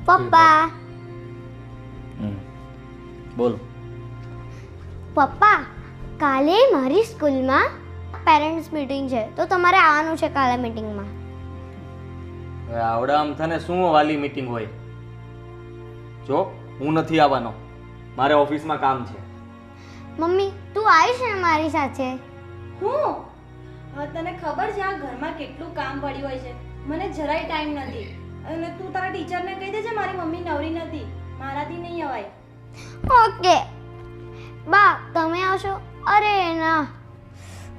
પપ્પા બોલો. પપ્પા કાલે મારી સ્કૂલમાં પેરેન્ટ્સ મીટિંગ છે તો તમારે આવવાનું છે કાલે મીટિંગમાં. હવે આવડા આમ તને શું વાલી મીટિંગ હોય? જો હું નથી આવવાનો, મારે ઓફિસમાં કામ છે. મમ્મી તું આવીશ ને મારી સાથે? હું તને ખબર છે આ ઘરમાં કેટલું કામ પડ્યું હોય છે, મને જરાય ટાઈમ નથી. અને તું તારા ટીચરને કહી દેજે મારી મમ્મી નવરી નથી, મારાથી નહીં અવાય. ઓકે બા તમે આવશો? અરે ના,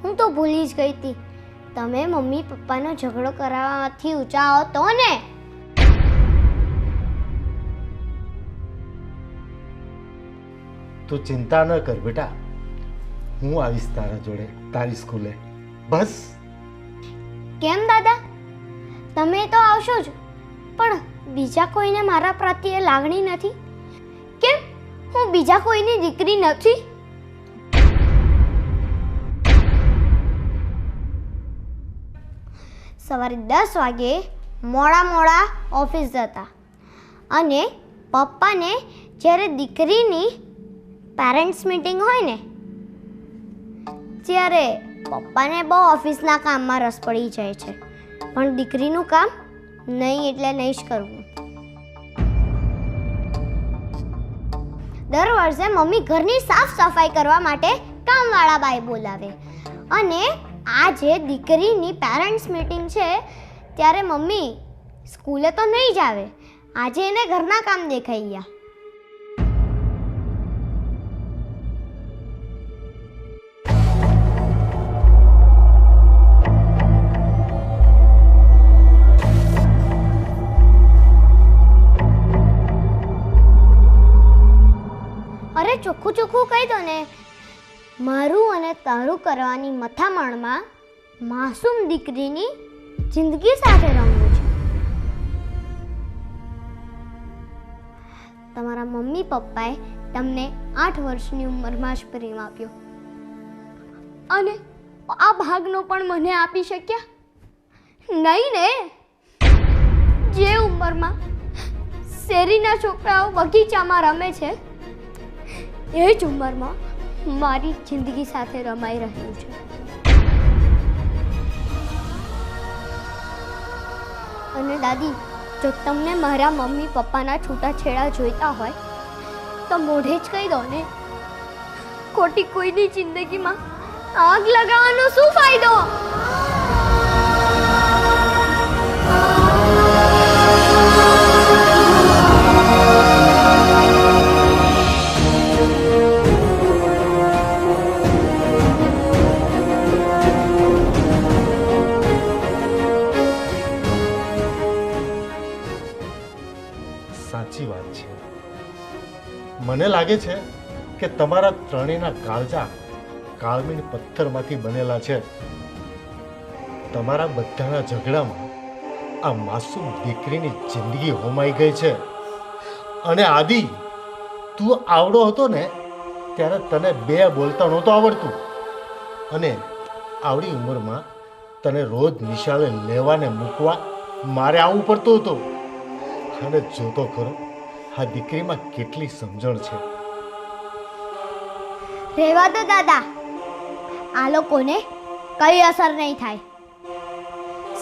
હું તો ભૂલી જ ગઈ હતી. તમે મમ્મી પપ્પાનો ઝઘડો કરાવવાથી ઊંચા આવો તો ને. તું ચિંતા ન કર બેટા, હું આવીશ તારા જોડે તારી સ્કૂલે. બસ. કેમ દાદા, તમે તો આવશો જ પણ બીજા કોઈને મારા પ્રત્યે લાગણી નથી? કેમ હું બીજા કોઈની દીકરી નથી? સવારે 10 વાગે મોડા ઓફિસ જતા અને પપ્પાને જ્યારે દીકરીની પેરેન્ટ્સ મીટિંગ હોય ને ત્યારે પપ્પાને બહુ ઓફિસના કામમાં રસ પડી જાય છે, પણ દીકરીનું કામ નહીં એટલે નહીં જ કરવું. દર વર્ષે મમ્મી ઘરની સાફ સફાઈ કરવા માટે કામવાળા બાઈ બોલાવે અને આજે દીકરીની પેરેન્ટ્સ મીટિંગ છે ત્યારે મમ્મી સ્કૂલે તો નહીં જ આવે. આજે એને ઘરના કામ દેખાઈ ગયા. અરે ચોખ્ખું કહી દો ને, મારું અને તારું કરવાની મથામણમાં માસૂમ દીકરીની જિંદગી સાથે રમવું છે. તમારા મમ્મી પપ્પાએ તમને 8 વર્ષની ઉંમરમાં જ પ્રેમ આપ્યો અને આ ભાગનો પણ મને આપી શક્યા નહીં ને? જે ઉંમરમાં શેરીના છોકરાઓ બગીચામાં રમે છે એ જ ઉંમરમાં મારી જિંદગી સાથે રમાઈ રહ્યું છે. અને દાદી, જો તમને મારા મમ્મી પપ્પાના છૂટાછેડા જોઈતા હોય તો મોઢે જ કહી દો ને. ખોટી કોઈની જિંદગીમાં આગ લગાવવાનો શું ફાયદો? સાચી વાત છે. મને લાગે છે કે તમારા ત્રણેયના કાળજા કાળમીણ પથ્થરમાંથી બનેલા છે. તમારા બધાના ઝઘડામાં આ માસૂમ દીકરીની જિંદગી હોમાઈ ગઈ છે. અને આદિ, તું આવડો હતો ને ત્યારે તને 2 બોલતા નહોતું આવડતું અને આવડી ઉંમરમાં તને રોજ નિશાળે લેવાને મૂકવા મારે આવવું પડતું હતું. અને જોતો ખરો આ દીકરીમાં કેટલી સમજણ છે. રહેવા દો દાદા, આ લોકોને કઈ અસર નહીં થાય.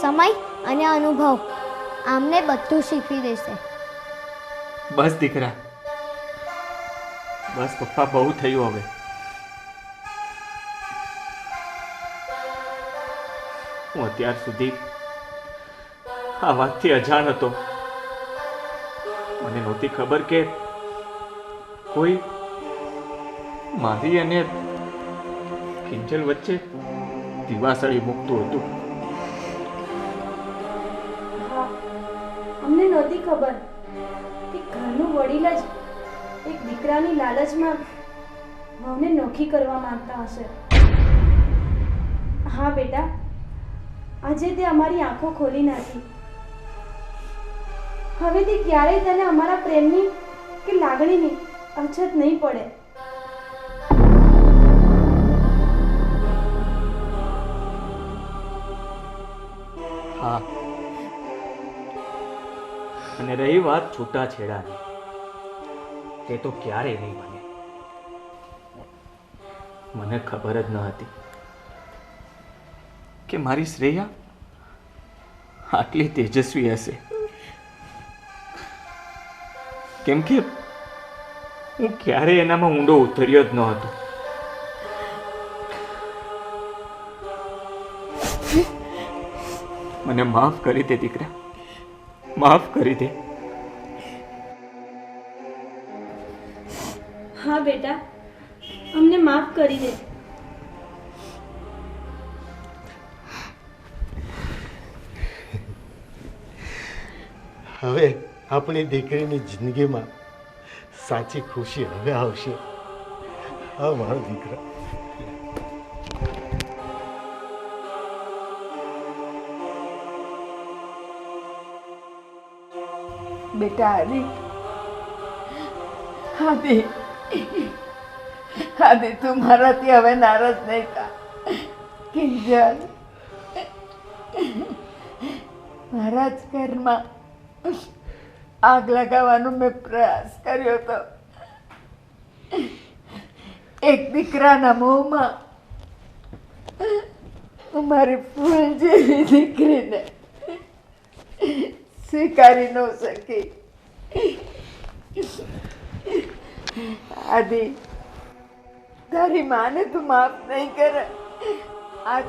સમય અને અનુભવ આમને બધું શીખવી દેશે. બસ દીકરા, બસ પપ્પા, બહુ થયું હવે. હું અત્યાર સુધી આ વાતથી અજાણ હતો. મને નહોતી ખબર કે કોઈ મારી અને કિંજલ વચ્ચે દિવાસળી મૂકતું હતું. હા, અમને નહોતી ખબર કે ઘરનું વડીલ જ એક દીકરાની લાલચમાં વહુને નોખી કરવા માંગતા હશે. હા બેટા, આજે તે અમારી આંખો ખોલી નાખી. હવેથી ક્યારેય તને અમારા પ્રેમની કે લાગણીની અછત નહીં પડે. હા, અને રહી વાત છૂટાછેડાની, તે તો ક્યારેય નહીં બને. મને ખબર જ ન હતી કે મારી શ્રેયા આટલી તેજસ્વી હશે. કેમ કે હું ક્યારેય એનામાં ઊંડો ઉતર્યો જ ન હતો. મને માફ કરી દે દીકરા, માફ કરી દે. હા બેટા, અમને માફ કરી દે. હવે આપણી દીકરીની જિંદગીમાં સાચી ખુશી હવે આવશે. હા મારો દીકરા. બેટા આદિ તું મારાથી હવે નારાજ નહીં થા. કિંજલ, મારા જ ઘરમાં આગ લગાવવાનો મેં પ્રયાસ કર્યો હતો. એક દીકરાના મોહમાં હું મારી ફૂલ જેવી દીકરીને સ્વીકારી ન શકી. આદિ, તારી માને તું માફ નહીં કરે. આજ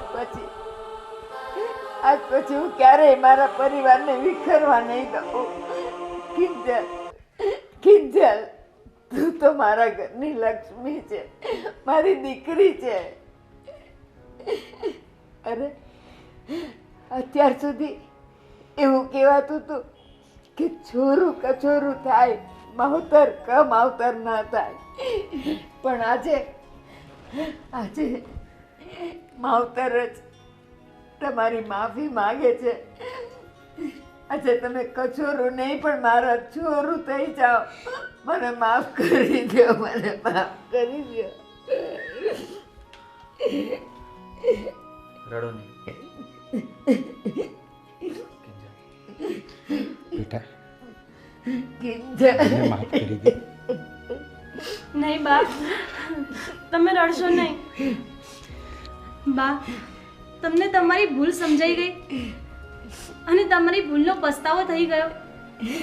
પછી હું ક્યારેય મારા પરિવારને વિખરવા નહીં દઉં. કિંજલ, તું તો મારા ઘરની લક્ષ્મી છે, મારી દીકરી છે. અરે, અત્યાર સુધી એવું કહેવાતું હતું કે છોરું કછોરું થાય, માવતર માવતર ના થાય. પણ આજે માવતર જ તમારી માફી માગે છે. આજે તમે કચોરું નહીં પણ મારા ચોરું થઈ જાઓ. મને માફ કરી દો, મને માફ કરી દો. રડો નહીં. બેટા કિંજલ, મને માફ કરી દે. નહીં બા, તમે રડશો નહીં. બા, તમને તમારી ભૂલ સમજાઈ ગઈ અને તમારી ભૂલનો પસ્તાવો થઈ ગયો,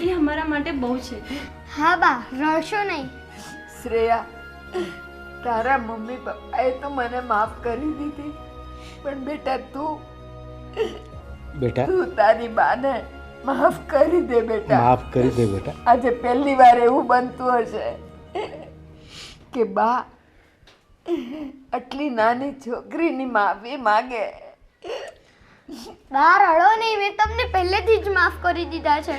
એ અમારા માટે બહુ છે. હા બા, રડશો નહીં. શ્રેયા, તારા મમ્મી પપ્પાએ તો મને માફ કરી દીધી, પણ બેટા બેટા તું તારી બાને માફ કરી દે બેટા. માફ કરી દે બેટા. આજે પહેલી વાર એવું બનતું હશે કે બા આટલી નાની છોકરીની માફી માગે. બા રડો નહીં, મેં તમને પહેલેથી જ માફ કરી દીધા છે.